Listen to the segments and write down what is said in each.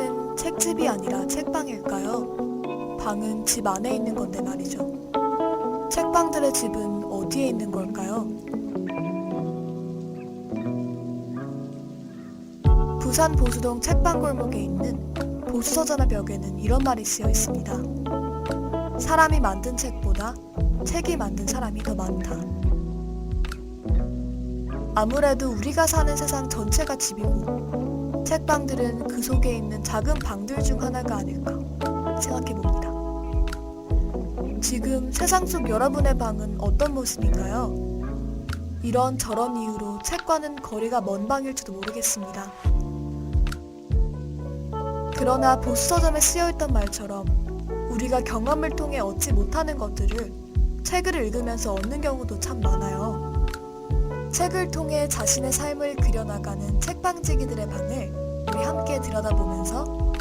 책방은 책집이 아니라 책방일까요? 방은 집 안에 있는 건데 말이죠. 책방들의 집은 어디에 있는 걸까요? 부산 보수동 책방골목에 있는 보수서점의 벽에는 이런 말이 쓰여 있습니다. 사람이 만든 책보다 책이 만든 사람이 더 많다. 아무래도 우리가 사는 세상 전체가 집이고 책방들은 그 속에 있는 작은 방들 중 하나가 아닐까 생각해봅니다. 지금 세상 속 여러분의 방은 어떤 모습인가요? 이런 저런 이유로 책과는 거리가 먼 방일지도 모르겠습니다. 그러나 보수서점에 쓰여있던 말처럼 우리가 경험을 통해 얻지 못하는 것들을 책을 읽으면서 얻는 경우도 참 많아요. 책을 통해 자신의 삶을 그려나가는 책방지기들의 방을 우리 함께 들여다보면서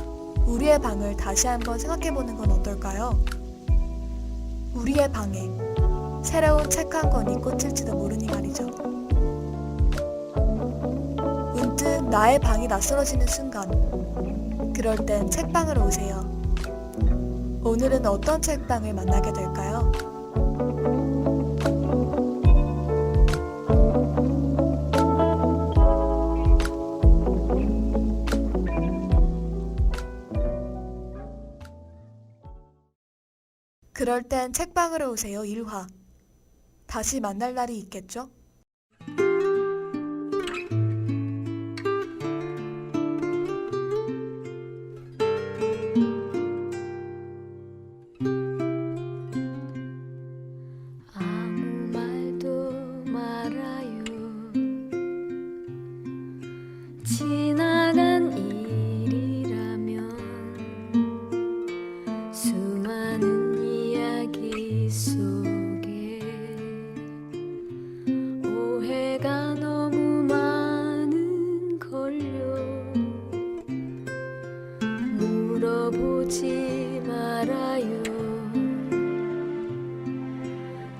우리의 방을 다시 한번 생각해보는 건 어떨까요? 우리의 방에 새로운 책 한 권이 꽂힐지도 모르니 말이죠. 문득 나의 방이 낯설어지는 순간, 그럴 땐 책방으로 오세요. 오늘은 어떤 책방을 만나게 될까요? 그럴 땐 책방으로 오세요 1화. 다시 만날 날이 있겠죠? 아무 말도 말아요. 지나간 일이라면 수많은 이야기 속에 오해가 너무 많은 걸요. 물어보지 말아요.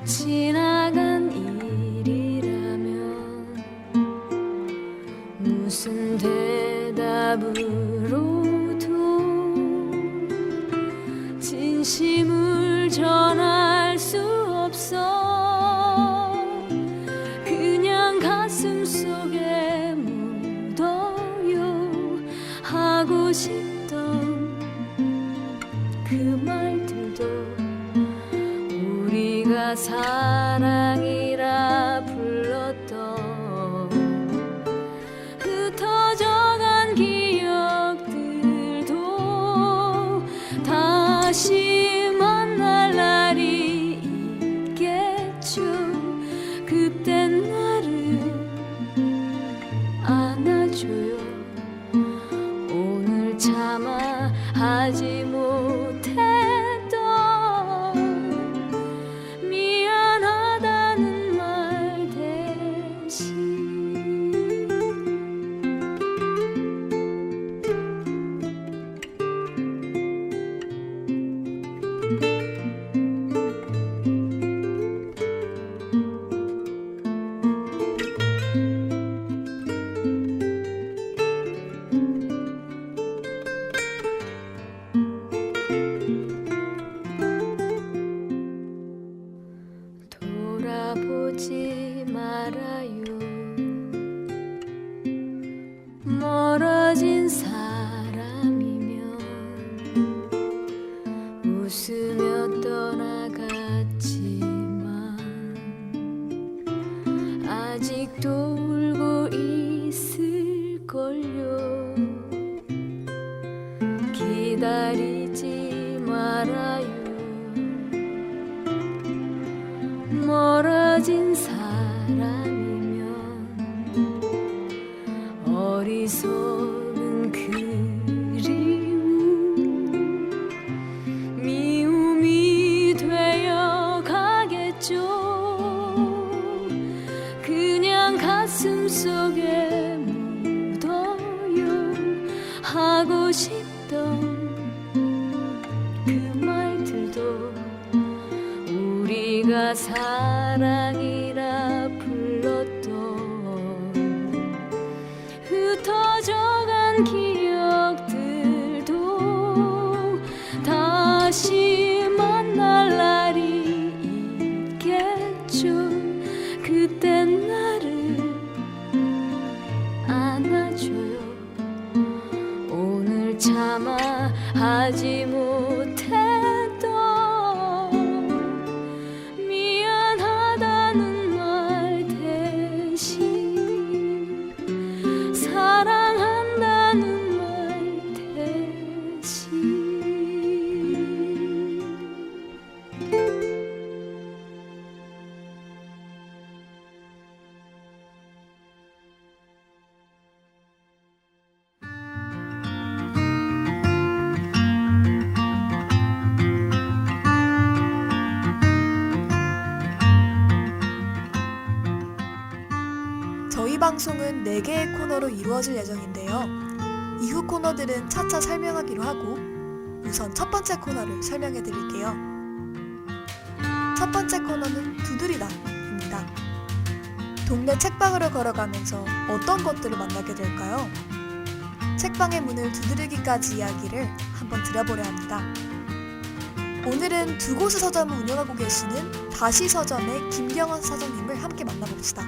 지나간 일이라면 무슨 대답으로도 진심을 전할 수 없어. 그냥 가슴 속에 묻어요 하고 싶던 그 말들도 우리가 사랑이라 불렀던 흩어져간 기억들도 다시 만날 날이 있겠죠. 그땐 나를 안아줘요. 오늘 차마 하지 못했던 미안하다는 말 대신 돌아보지 말아요. 멀어진 사람이면 웃으며 떠나갔지만 아직도 울고 있을걸요. 기다리지 말아요. 멀어진 사람이면 어리석은 그리움 미움이 되어 가겠죠. 그냥 가슴 속에 묻어요 하고 싶던 그 말들도 우리가 사랑이라 불렀던 흩어져간 기억들 차마 하지 못했던 미안하다는 말 대신 사랑한다는 말 대신 저희 방송은 4개의 코너로 이루어질 예정인데요. 이후 코너들은 차차 설명하기로 하고 우선 첫 번째 코너를 설명해 드릴게요. 첫 번째 코너는 두드리다입니다. 동네 책방으로 걸어가면서 어떤 것들을 만나게 될까요? 책방의 문을 두드리기까지 이야기를 한번 들어보려 합니다. 오늘은 두 곳의 서점을 운영하고 계시는 다시 서점의 김경원 사장님을 함께 만나봅시다.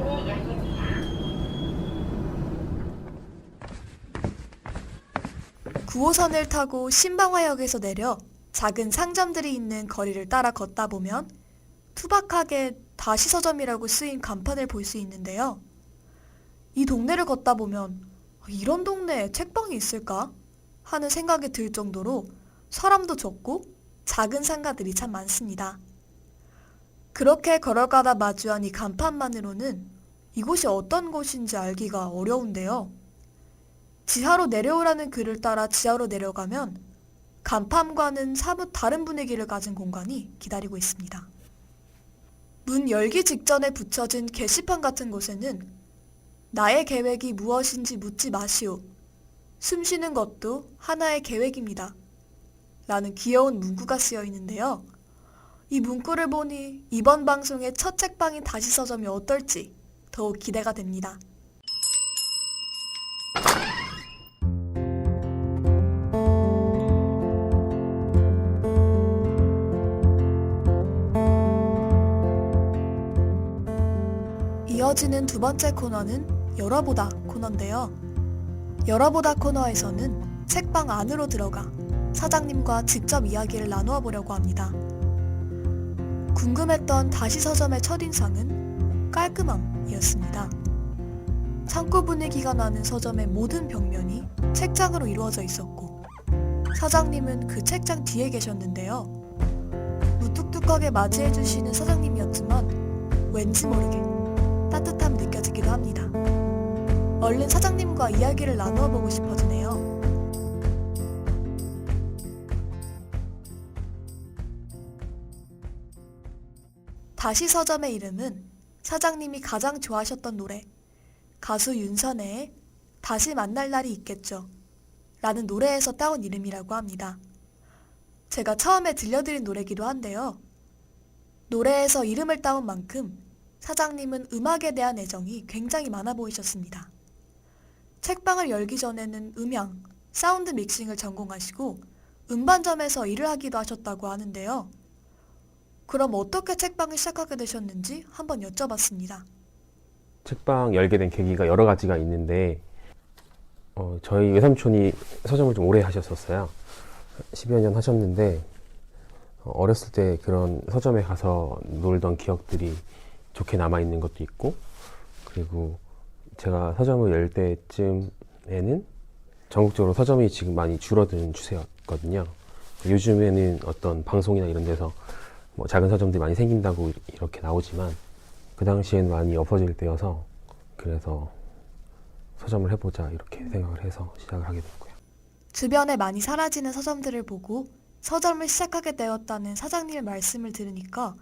문이 열립니다. 9호선을 타고 신방화역에서 내려 작은 상점들이 있는 거리를 따라 걷다 보면 투박하게 다시 서점이라고 쓰인 간판을 볼 수 있는데요. 이 동네를 걷다 보면 이런 동네에 책방이 있을까? 하는 생각이 들 정도로 사람도 적고 작은 상가들이 참 많습니다. 그렇게 걸어가다 마주한 이 간판만으로는 이곳이 어떤 곳인지 알기가 어려운데요. 지하로 내려오라는 글을 따라 지하로 내려가면 간판과는 사뭇 다른 분위기를 가진 공간이 기다리고 있습니다. 문 열기 직전에 붙여진 게시판 같은 곳에는 나의 계획이 무엇인지 묻지 마시오. 숨 쉬는 것도 하나의 계획입니다. 라는 귀여운 문구가 쓰여 있는데요. 이 문구를 보니 이번 방송의 첫 책방인 다시 서점이 어떨지 더욱 기대가 됩니다. 이어지는 두 번째 코너는 열어보다 코너인데요. 열어보다 코너에서는 책방 안으로 들어가 사장님과 직접 이야기를 나누어 보려고 합니다. 궁금했던 다시 서점의 첫인상은 깔끔함이었습니다. 창고 분위기가 나는 서점의 모든 벽면이 책장으로 이루어져 있었고 사장님은 그 책장 뒤에 계셨는데요. 무뚝뚝하게 맞이해주시는 사장님이었지만 왠지 모르게 따뜻함이 느껴지기도 합니다. 얼른 사장님과 이야기를 나누어 보고 싶어지네요. 다시 서점의 이름은 사장님이 가장 좋아하셨던 노래 가수 윤선혜의 다시 만날 날이 있겠죠 라는 노래에서 따온 이름이라고 합니다. 제가 처음에 들려드린 노래기도 한데요. 노래에서 이름을 따온 만큼 사장님은 음악에 대한 애정이 굉장히 많아 보이셨습니다. 책방을 열기 전에는 음향, 사운드 믹싱을 전공하시고 음반점에서 일을 하기도 하셨다고 하는데요. 그럼 어떻게 책방을 시작하게 되셨는지 한번 여쭤봤습니다. 책방 열게 된 계기가 여러 가지가 있는데 저희 외삼촌이 서점을 좀 오래 하셨었어요. 10여 년 하셨는데 어렸을 때 그런 서점에 가서 놀던 기억들이 좋게 남아있는 것도 있고 그리고 제가 서점을 열 때쯤에는 전국적으로 서점이 지금 많이 줄어드는 추세였거든요. 요즘에는 어떤 방송이나 이런 데서 뭐 작은 서점들이 많이 생긴다고 이렇게 나오지만 그 당시엔 많이 없어질 때여서 그래서 서점을 해보자 이렇게 생각을 해서 시작을 하게 됐고요. 주변에 많이 사라지는 서점들을 보고 서점을 시작하게 되었다는 사장님의 말씀을 들으니까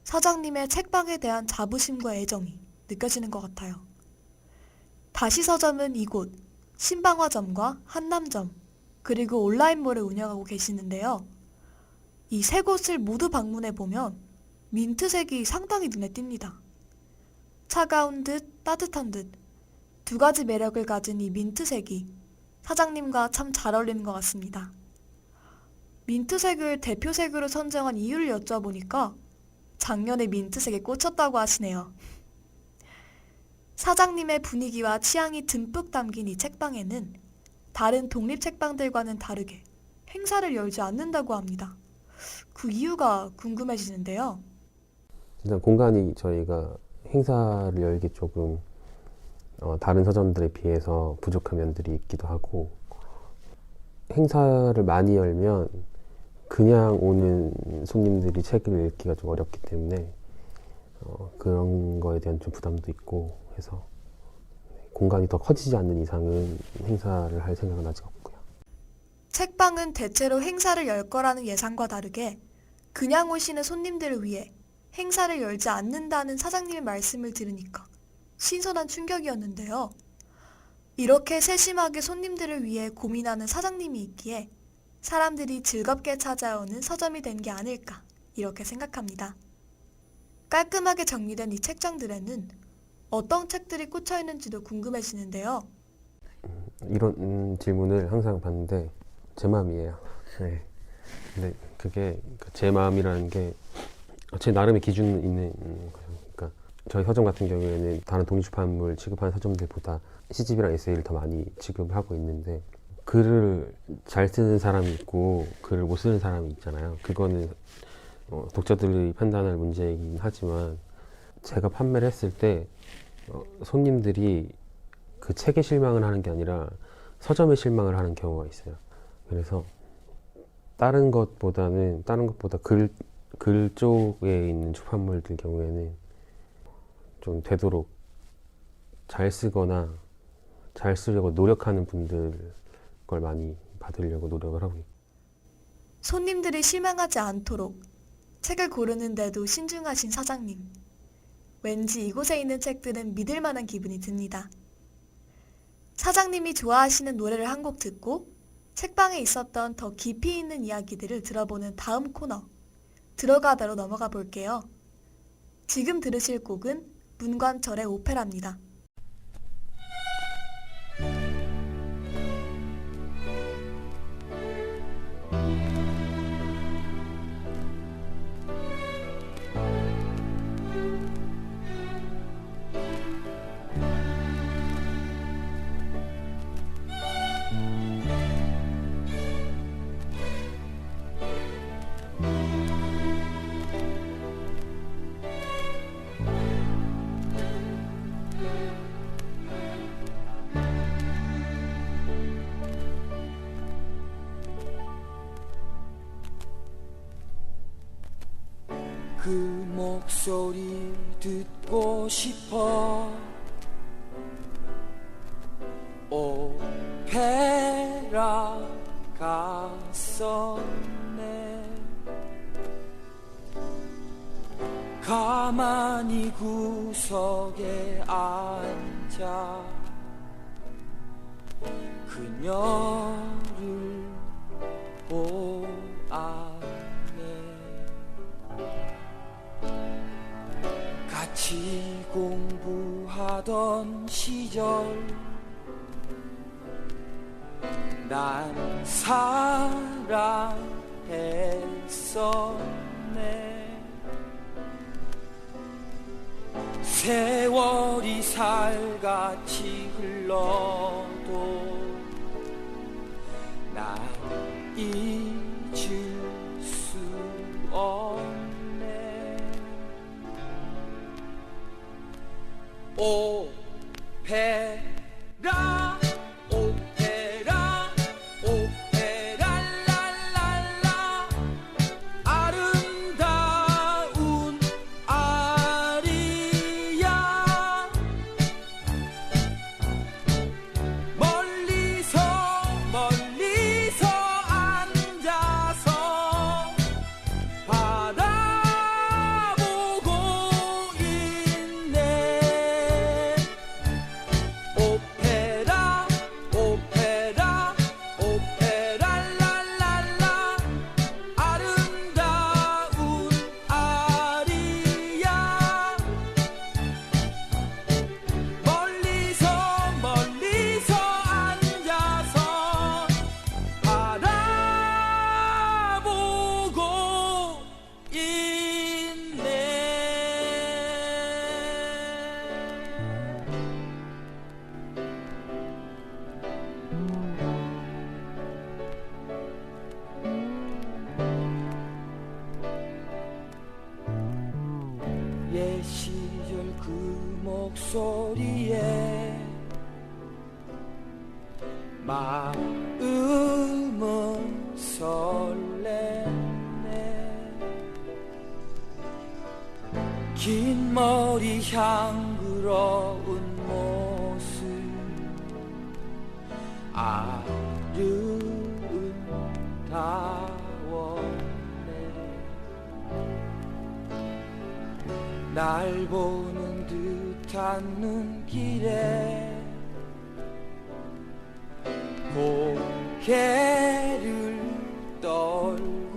사장님의 책방에 대한 자부심과 애정이 느껴지는 것 같아요. 다시 서점은 이곳 신방화점과 한남점 그리고 온라인몰을 운영하고 계시는데요. 이 세 곳을 모두 방문해보면 민트색이 상당히 눈에 띕니다. 차가운 듯 따뜻한 듯 두 가지 매력을 가진 이 민트색이 사장님과 참 잘 어울리는 것 같습니다. 민트색을 대표색으로 선정한 이유를 여쭤보니까 작년에 민트색에 꽂혔다고 하시네요. 사장님의 분위기와 취향이 듬뿍 담긴 이 책방에는 다른 독립 책방들과는 다르게 행사를 열지 않는다고 합니다. 그 이유가 궁금해지는데요. 일단 공간이 저희가 행사를 열기 조금 다른 서점들에 비해서 부족한 면들이 있기도 하고, 행사를 많이 열면 그냥 오는 손님들이 책을 읽기가 좀 어렵기 때문에 그런 거에 대한 좀 부담도 있고 해서 공간이 더 커지지 않는 이상은 행사를 할 생각은 아직 없고요. 책방은 대체로 행사를 열 거라는 예상과 다르게 그냥 오시는 손님들을 위해 행사를 열지 않는다는 사장님의 말씀을 들으니까 신선한 충격이었는데요. 이렇게 세심하게 손님들을 위해 고민하는 사장님이 있기에 사람들이 즐겁게 찾아오는 서점이 된 게 아닐까 이렇게 생각합니다. 깔끔하게 정리된 이 책장들에는 어떤 책들이 꽂혀 있는지도 궁금해지는데요. 이런 질문을 항상 받는데 제 마음이에요. 네. 근데 그게 제 마음이라는 게 제 나름의 기준이 있는 거죠. 그러니까 저희 서점 같은 경우에는 다른 독립出版물 취급하는 서점들보다 시집이랑 에세이를 더 많이 취급을 하고 있는데, 글을 잘 쓰는 사람이 있고 글을 못 쓰는 사람이 있잖아요. 그거는 독자들의 판단할 문제이긴 하지만 제가 판매를 했을 때 손님들이 그 책에 실망을 하는 게 아니라 서점에 실망을 하는 경우가 있어요. 그래서 다른 것보다 글 쪽에 있는出版물들 경우에는 좀 되도록 잘 쓰거나 잘 쓰려고 노력하는 분들 걸 많이 받으려고 노력을 하고 있고. 손님들이 실망하지 않도록 책을 고르는데도 신중하신 사장님. 왠지 이곳에 있는 책들은 믿을 만한 기분이 듭니다. 사장님이 좋아하시는 노래를 한 곡 듣고 책방에 있었던 더 깊이 있는 이야기들을 들어보는 다음 코너, 들어가다로 넘어가 볼게요. 지금 들으실 곡은 문관철의 오페라입니다. 그 목소리 듣고 싶어 오페라 갔었네. 가만히 구석에 앉아 그녀를 보았네. 같이 공부하던 시절 난 사랑했었네. 세월이 살같이 흘러도 난 잊을 수 없네. 오페라 오페라 오페라 랄랄라 아름다운 아리야. 멀리서 앉아서 바라보고 있네. 오페라 옛 시절 그 목소리에 마음은 설레네. 긴 머리 향그러운 모습 아름다웠네. 날 보는 듯한 눈길에 고개를 떨구고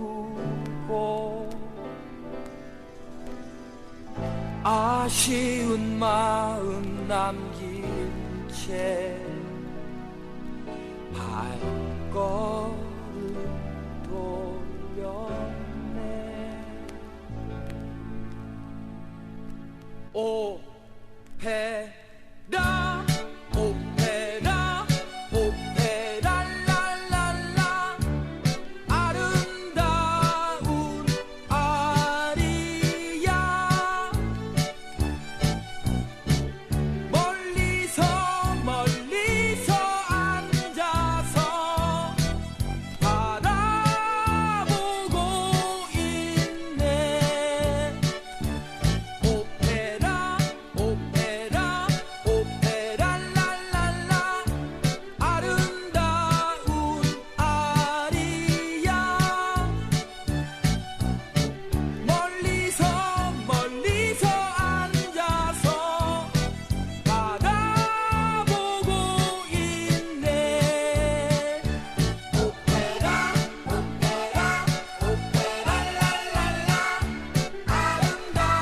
아쉬운 마음 남긴 채 발걸음 돌렸네. 오페라 오페라 오페라 랄랄라 아름다운 아리야. 멀리서 멀리서 앉아서 바라보고 있네. 오페라 오페라 오페라 랄랄라 아름다운 아리야. 멀리서 멀리서 앉아서 바라보고 있네. 오페라 오페라 오페라 랄랄라 아름다운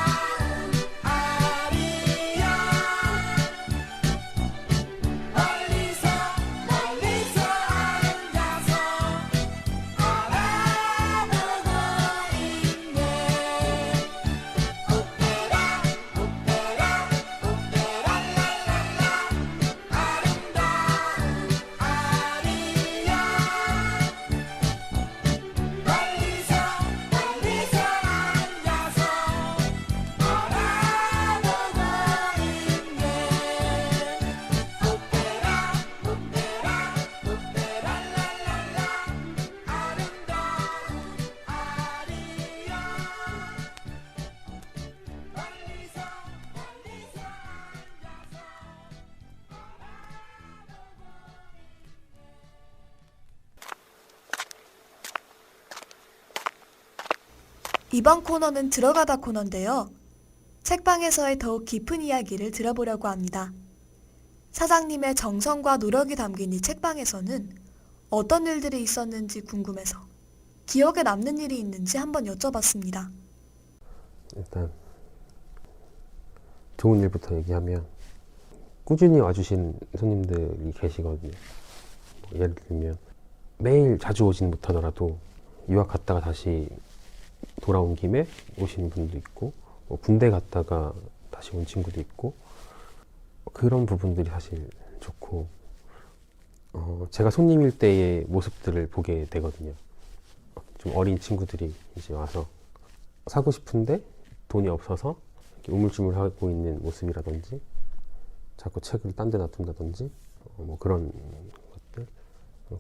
아리야. 멀리서 멀리서 앉아서 바라보고 있네. 오페라 오페라 오페라 랄랄라 아름다운 아리야. 멀리서 멀리서 앉아서 바라보고 있네. 오페라 오페라 오페라 랄랄라 아름다운 아리야. 멀리서 멀리서 이번 코너는 들어가다 코너인데요. 책방에서의 더욱 깊은 이야기를 들어보려고 합니다. 사장님의 정성과 노력이 담긴 이 책방에서는 어떤 일들이 있었는지 궁금해서 기억에 남는 일이 있는지 한번 여쭤봤습니다. 일단 좋은 일부터 얘기하면 꾸준히 와주신 손님들이 계시거든요. 예를 들면 매일 자주 오진 못하더라도 유학 갔다가 다시 돌아온 김에 오시는 분도 있고 군대 갔다가 다시 온 친구도 있고 그런 부분들이 사실 좋고 제가 손님일 때의 모습들을 보게 되거든요. 좀 어린 친구들이 이제 와서 사고 싶은데 돈이 없어서 이렇게 우물쭈물하고 있는 모습이라든지 자꾸 책을 딴 데 놔둔다든지 뭐 그런 것들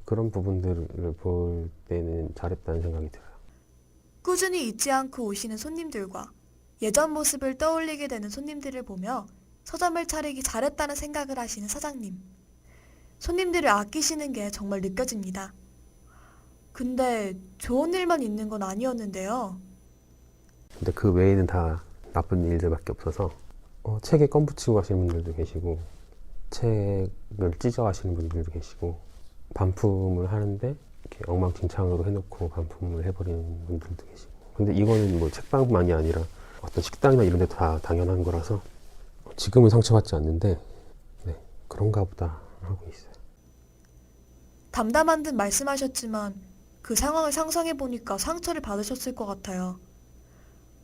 그런 부분들을 볼 때는 잘했다는 생각이 들어요. 꾸준히 잊지 않고 오시는 손님들과 예전 모습을 떠올리게 되는 손님들을 보며 서점을 차리기 잘했다는 생각을 하시는 사장님. 손님들을 아끼시는 게 정말 느껴집니다. 근데 좋은 일만 있는 건 아니었는데요. 근데 그 외에는 다 나쁜 일들밖에 없어서 책에 껌 붙이고 가시는 분들도 계시고 책을 찢어 가시는 분들도 계시고 반품을 하는데 이렇게 엉망진창으로 해놓고 반품을 해버리는 분들도 계시고 근데 이거는 뭐 책방만이 아니라 어떤 식당이나 이런 데도 다 당연한 거라서 지금은 상처받지 않는데 네, 그런가 보다 하고 있어요. 담담한 듯 말씀하셨지만 그 상황을 상상해보니까 상처를 받으셨을 것 같아요.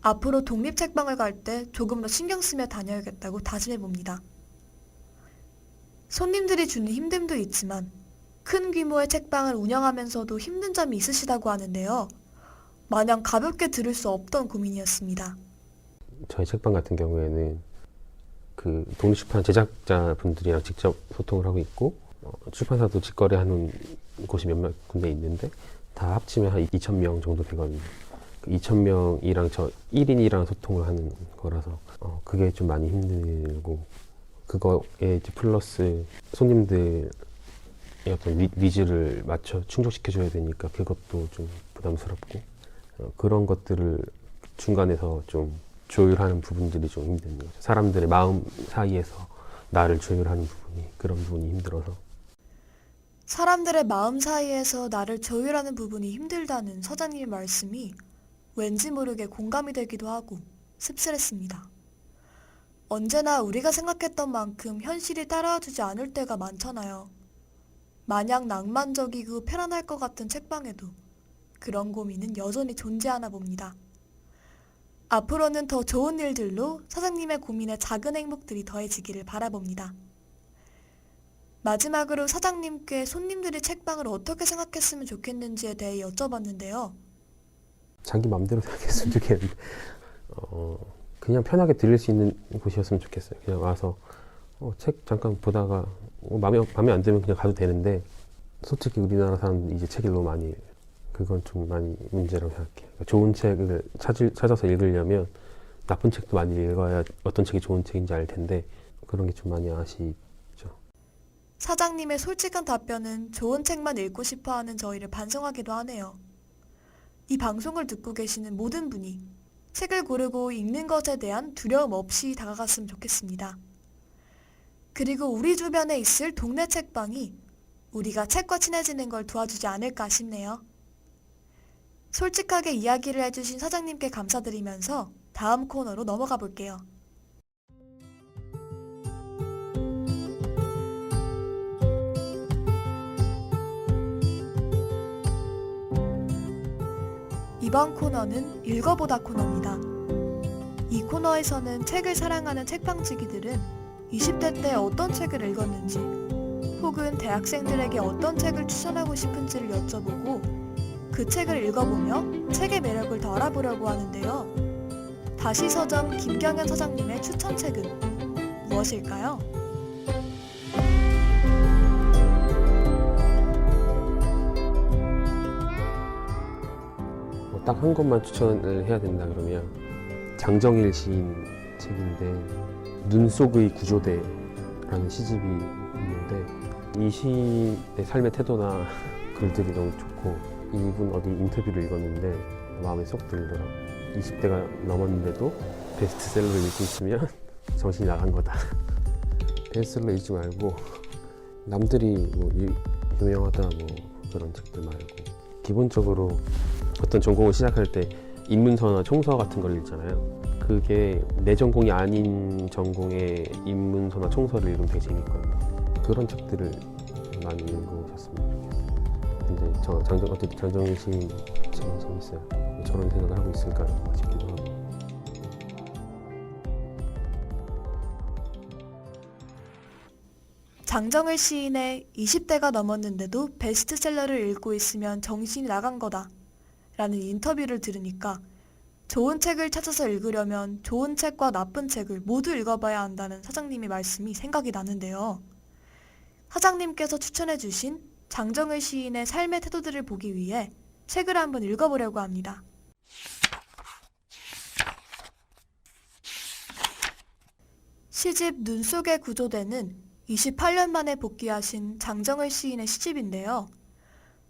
앞으로 독립책방을 갈 때 조금 더 신경 쓰며 다녀야겠다고 다짐해봅니다. 손님들이 주는 힘듦도 있지만 큰 규모의 책방을 운영하면서도 힘든 점이 있으시다고 하는데요. 마냥 가볍게 들을 수 없던 고민이었습니다. 저희 책방 같은 경우에는 그 독립출판 제작자분들이랑 직접 소통을 하고 있고 출판사도 직거래하는 곳이 몇몇 군데 있는데 다 합치면 한 2,000명 정도 되거든요. 그 2,000명이랑 저 1인이랑 소통을 하는 거라서 그게 좀 많이 힘들고 그거에 이제 플러스 손님들의 어떤 니즈를 맞춰 충족시켜줘야 되니까 그것도 좀 부담스럽고 그런 것들을 중간에서 좀 조율하는 부분들이 좀 힘든 거죠. 사람들의 마음 사이에서 나를 조율하는 그런 부분이 힘들어서. 사람들의 마음 사이에서 나를 조율하는 부분이 힘들다는 서장님의 말씀이 왠지 모르게 공감이 되기도 하고 씁쓸했습니다. 언제나 우리가 생각했던 만큼 현실이 따라와주지 않을 때가 많잖아요. 마냥 낭만적이고 편안할 것 같은 책방에도 그런 고민은 여전히 존재하나 봅니다. 앞으로는 더 좋은 일들로 사장님의 고민에 작은 행복들이 더해지기를 바라봅니다. 마지막으로 사장님께 손님들이 책방을 어떻게 생각했으면 좋겠는지에 대해 여쭤봤는데요. 자기 마음대로 생각했으면 좋겠는데 그냥 편하게 들릴 수 있는 곳이었으면 좋겠어요. 그냥 와서 책 잠깐 보다가 마음에 안 들면 그냥 가도 되는데 솔직히 우리나라 사람들이 이제 책을 너무 많이 그건 좀 많이 문제라고 생각해요. 그러니까 좋은 책을 찾아서 읽으려면 나쁜 책도 많이 읽어야 어떤 책이 좋은 책인지 알 텐데 그런 게 좀 많이 아쉽죠. 사장님의 솔직한 답변은 좋은 책만 읽고 싶어하는 저희를 반성하기도 하네요. 이 방송을 듣고 계시는 모든 분이 책을 고르고 읽는 것에 대한 두려움 없이 다가갔으면 좋겠습니다. 그리고 우리 주변에 있을 동네 책방이 우리가 책과 친해지는 걸 도와주지 않을까 싶네요. 솔직하게 이야기를 해주신 사장님께 감사드리면서 다음 코너로 넘어가 볼게요. 이번 코너는 읽어보다 코너입니다. 이 코너에서는 책을 사랑하는 책방지기들은 20대 때 어떤 책을 읽었는지 혹은 대학생들에게 어떤 책을 추천하고 싶은지를 여쭤보고 그 책을 읽어보며 책의 매력을 더 알아보려고 하는데요. 다시 서점 김경현 사장님의 추천책은 무엇일까요? 딱 한 권만 추천을 해야 된다 그러면 장정일 시인 책인데 눈 속의 구조대라는 시집이 있는데 이 시인의 삶의 태도나 글들이 너무 좋고 이분 어디 인터뷰를 읽었는데 마음에 쏙 들더라고요. 20대가 넘었는데도 베스트셀러를 읽고 있으면 정신이 나간 거다. 베스트셀러 읽지 말고 남들이 뭐 유명하다 뭐 그런 책들 말고 기본적으로 어떤 전공을 시작할 때 입문서나 총서 같은 걸 읽잖아요. 그게 내 전공이 아닌 전공의 입문서나 총서를 읽으면 되게 재밌거든요. 그런 책들을 많이 읽으셨으면 좋겠어요. 근데 어쨌든 장정일 시인 책은 재밌어요. 저런 생각을 하고 있을까 싶기도 하고. 장정일 시인의 20대가 넘었는데도 베스트셀러를 읽고 있으면 정신이 나간 거다 라는 인터뷰를 들으니까 좋은 책을 찾아서 읽으려면 좋은 책과 나쁜 책을 모두 읽어봐야 한다는 사장님의 말씀이 생각이 나는데요. 사장님께서 추천해주신 장정일 시인의 삶의 태도들을 보기 위해 책을 한번 읽어보려고 합니다. 시집 눈 속에 구조대는 28년 만에 복귀하신 장정일 시인의 시집인데요.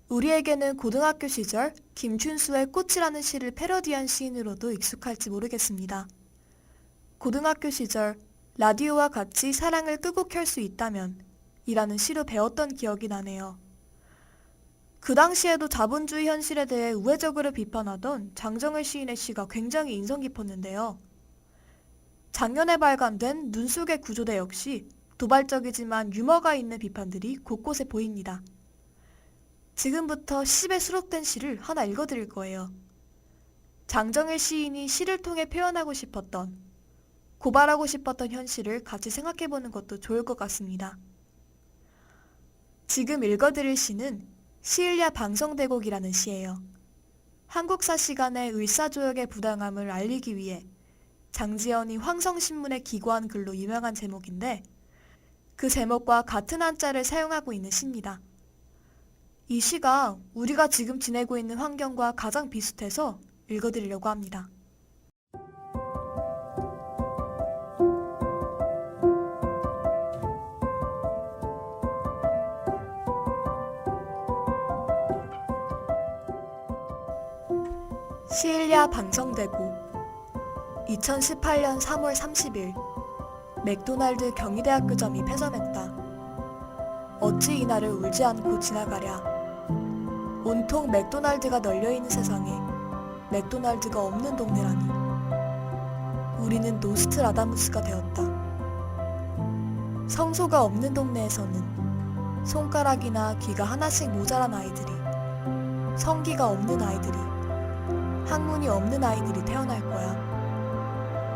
우리에게는 고등학교 시절 김춘수의 꽃이라는 시를 패러디한 시인으로도 익숙할지 모르겠습니다. 고등학교 시절 라디오와 같이 사랑을 끄고 켤 수 있다면 이라는 시로 배웠던 기억이 나네요. 그 당시에도 자본주의 현실에 대해 우회적으로 비판하던 장정일 시인의 시가 굉장히 인상 깊었는데요. 작년에 발간된 눈 속의 구조대 역시 도발적이지만 유머가 있는 비판들이 곳곳에 보입니다. 지금부터 시집에 수록된 시를 하나 읽어드릴 거예요. 장정일 시인이 시를 통해 표현하고 싶었던, 고발하고 싶었던 현실을 같이 생각해보는 것도 좋을 것 같습니다. 지금 읽어드릴 시는 시일야 방성대곡이라는 시예요. 한국사 시간의 을사조약의 부당함을 알리기 위해 장지연이 황성신문에 기고한 글로 유명한 제목인데 그 제목과 같은 한자를 사용하고 있는 시입니다. 이 시가 우리가 지금 지내고 있는 환경과 가장 비슷해서 읽어드리려고 합니다. 시일야 방송되고 2018년 3월 30일 맥도날드 경희대학교점이 폐점했다. 어찌 이날을 울지 않고 지나가랴. 온통 맥도날드가 널려있는 세상에 맥도날드가 없는 동네라니. 우리는 노스트라다무스가 되었다. 성소가 없는 동네에서는 손가락이나 귀가 하나씩 모자란 아이들이, 성기가 없는 아이들이, 학문이 없는 아이들이 태어날 거야.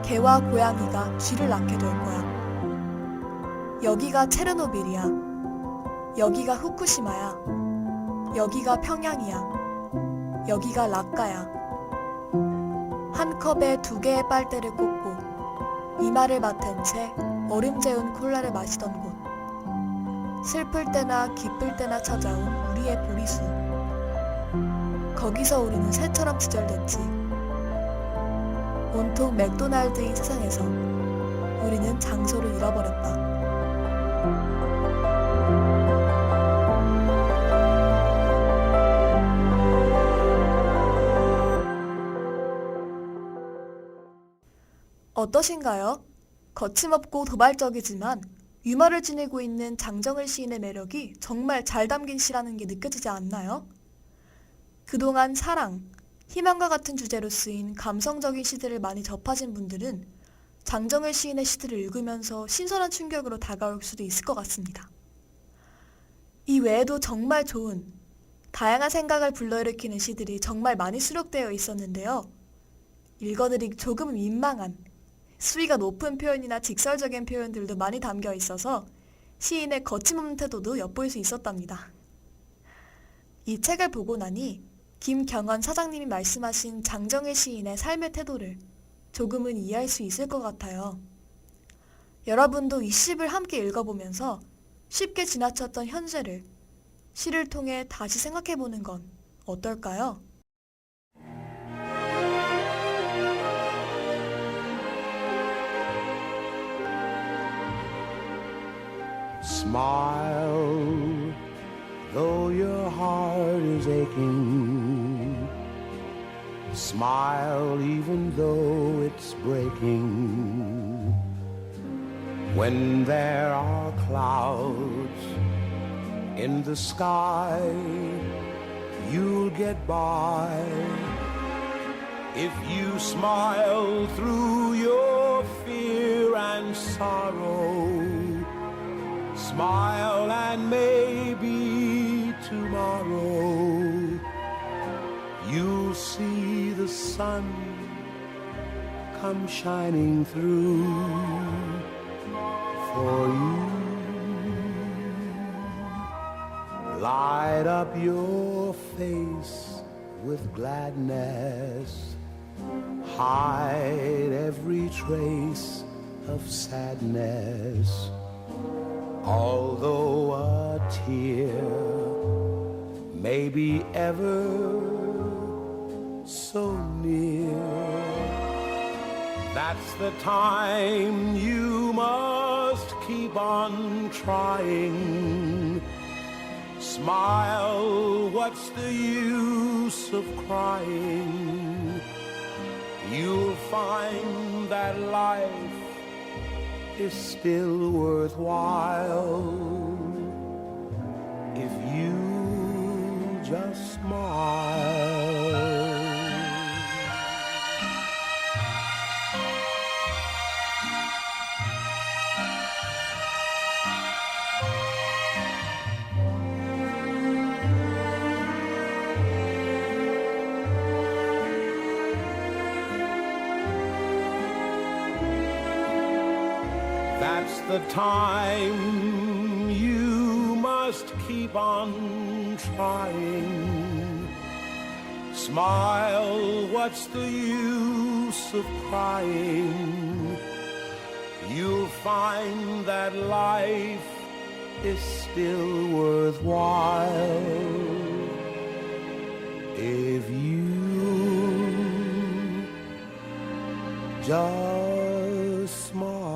개와 고양이가 쥐를 낳게 될 거야. 여기가 체르노빌이야. 여기가 후쿠시마야. 여기가 평양이야. 여기가 라카야. 한 컵에 2개의 빨대를 꽂고 이마를 맡은 채 얼음 재운 콜라를 마시던 곳. 슬플 때나 기쁠 때나 찾아온 우리의 보리수. 거기서 우리는 새처럼 지절됐지. 온통 맥도날드인 세상에서 우리는 장소를 잃어버렸다. 어떠신가요? 거침없고 도발적이지만 유머를 지니고 있는 장정을 시인의 매력이 정말 잘 담긴 시라는 게 느껴지지 않나요? 그동안 사랑, 희망과 같은 주제로 쓰인 감성적인 시들을 많이 접하신 분들은 장정을 시인의 시들을 읽으면서 신선한 충격으로 다가올 수도 있을 것 같습니다. 이 외에도 정말 좋은, 다양한 생각을 불러일으키는 시들이 정말 많이 수록되어 있었는데요. 읽어드리기 조금 민망한, 수위가 높은 표현이나 직설적인 표현들도 많이 담겨 있어서 시인의 거침없는 태도도 엿볼 수 있었답니다. 이 책을 보고 나니 김경원 사장님이 말씀하신 장정일 시인의 삶의 태도를 조금은 이해할 수 있을 것 같아요. 여러분도 이 시를 함께 읽어보면서 쉽게 지나쳤던 현재를 시를 통해 다시 생각해보는 건 어떨까요? Smile, though your heart is aching. Smile, even though it's breaking. When there are clouds in the sky, you'll get by. If you smile through your fear and sorrow, smile and maybe tomorrow you'll see the sun come shining through for you. Light up your face with gladness, hide every trace of sadness. Although a tear may be ever so near, that's the time you must keep on trying. Smile, what's the use of crying? You'll find that life is still worthwhile if you just smile. That's the time you must keep on trying. Smile, what's the use of crying? You'll find that life is still worthwhile if you just smile.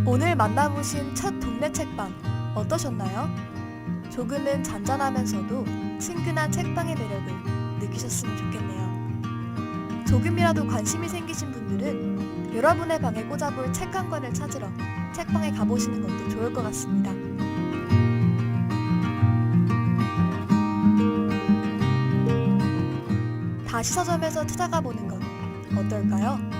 오늘 만나보신 첫 동네 책방 어떠셨나요? 조금은 잔잔하면서도 친근한 책방의 매력을 느끼셨으면 좋겠네요. 조금이라도 관심이 생기신 분들은 여러분의 방에 꽂아볼 책 한 권을 찾으러 책방에 가보시는 것도 좋을 것 같습니다. 다시 서점에서 찾아가 보는 건 어떨까요?